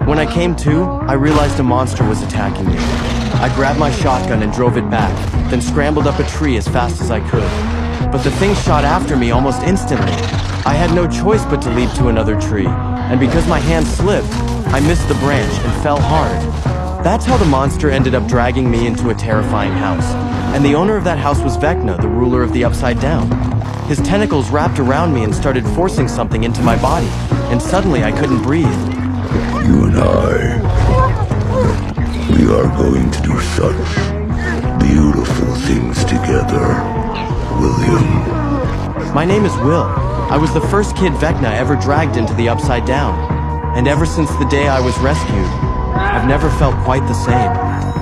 When I came to, I realized a monster was attacking me. I grabbed my shotgun and drove it back, then scrambled up a tree as fast as I could. But the thing shot after me almost instantly. I had no choice but to leap to another tree, and because my hand slipped, I missed the branch and fell hard. That's how the monster ended up dragging me into a terrifying house. And the owner of that house was Vecna, the ruler of the Upside Down. His tentacles wrapped around me and started forcing something into my body, and suddenly I couldn't breathe. You and I, we are going to do such beautiful things together, William. My name is Will. I was the first kid Vecna ever dragged into the Upside Down. And ever since the day I was rescued, I've never felt quite the same.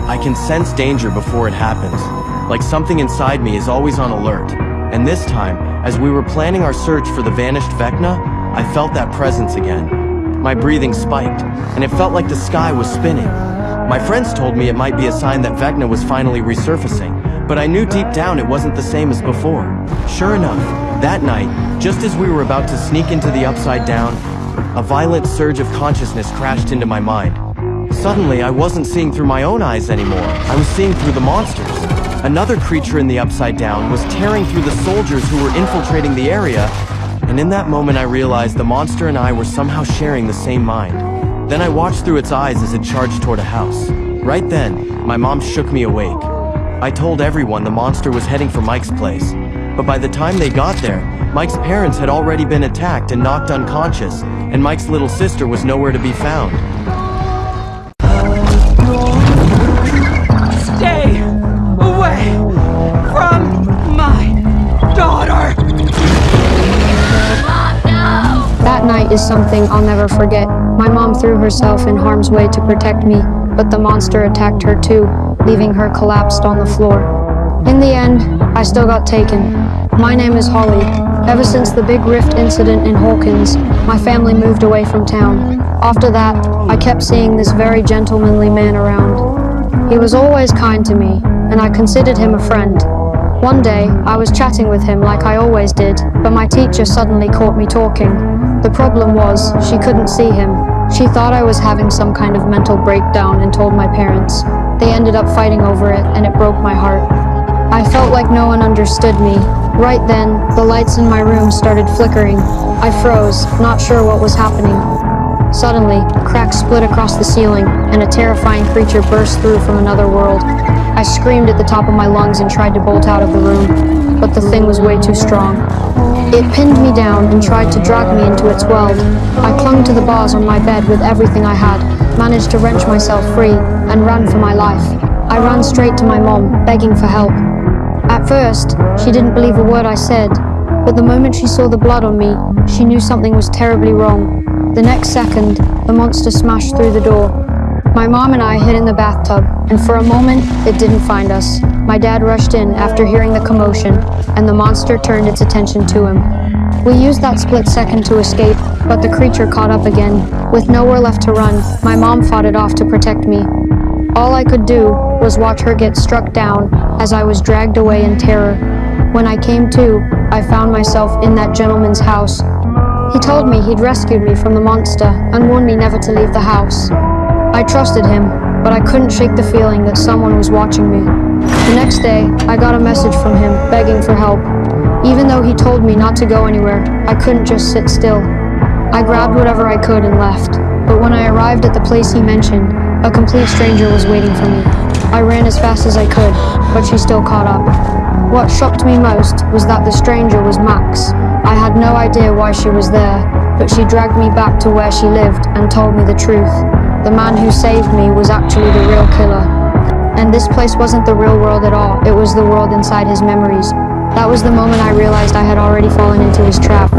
I can sense danger before it happens, like something inside me is always on alert. And this time, as we were planning our search for the vanished Vecna, I felt that presence again. My breathing spiked, and it felt like the sky was spinning. My friends told me it might be a sign that Vecna was finally resurfacing, but I knew deep down it wasn't the same as before. Sure enough, that night, just as we were about to sneak into the Upside Down, a violent surge of consciousness crashed into my mind. Suddenly, I wasn't seeing through my own eyes anymore. I was seeing through the monsters. Another creature in the Upside Down was tearing through the soldiers who were infiltrating the area, and in that moment I realized the monster and I were somehow sharing the same mind. Then I watched through its eyes as it charged toward a house. Right then, my mom shook me awake. I told everyone the monster was heading for Mike's place, but by the time they got there, Mike's parents had already been attacked and knocked unconscious, and Mike's little sister was nowhere to be found. Stay away from my daughter! That night is something I'll never forget. My mom threw herself in harm's way to protect me, but the monster attacked her too, leaving her collapsed on the floor. In the end, I still got taken. My name is Holly. Ever since the big rift incident in Hawkins, my family moved away from town. After that, I kept seeing this very gentlemanly man around. He was always kind to me, and I considered him a friend. One day, I was chatting with him like I always did, but my teacher suddenly caught me talking. The problem was, she couldn't see him. She thought I was having some kind of mental breakdown and told my parents. They ended up fighting over it, and it broke my heart. I felt like no one understood me. Right then, the lights in my room started flickering. I froze, not sure what was happening. Suddenly, cracks split across the ceiling, and a terrifying creature burst through from another world. I screamed at the top of my lungs and tried to bolt out of the room, but the thing was way too strong. It pinned me down and tried to drag me into its world. I clung to the bars on my bed with everything I had, managed to wrench myself free, and ran for my life. I ran straight to my mom, begging for help. At first, she didn't believe a word I said, but the moment she saw the blood on me, she knew something was terribly wrong. The next second, the monster smashed through the door. My mom and I hid in the bathtub, and for a moment, it didn't find us. My dad rushed in after hearing the commotion, and the monster turned its attention to him. We used that split second to escape, but the creature caught up again. With nowhere left to run, my mom fought it off to protect me. All I could do was watch her get struck down as I was dragged away in terror. When I came to, I found myself in that gentleman's house. He told me he'd rescued me from the monster and warned me never to leave the house. I trusted him, but I couldn't shake the feeling that someone was watching me. The next day, I got a message from him begging for help. Even though he told me not to go anywhere, I couldn't just sit still. I grabbed whatever I could and left, but when I arrived at the place he mentioned, a complete stranger was waiting for me. I ran as fast as I could, but she still caught up. What shocked me most was that the stranger was Max. I had no idea why she was there, but she dragged me back to where she lived and told me the truth. The man who saved me was actually the real killer. And this place wasn't the real world at all, it was the world inside his memories. That was the moment I realized I had already fallen into his trap.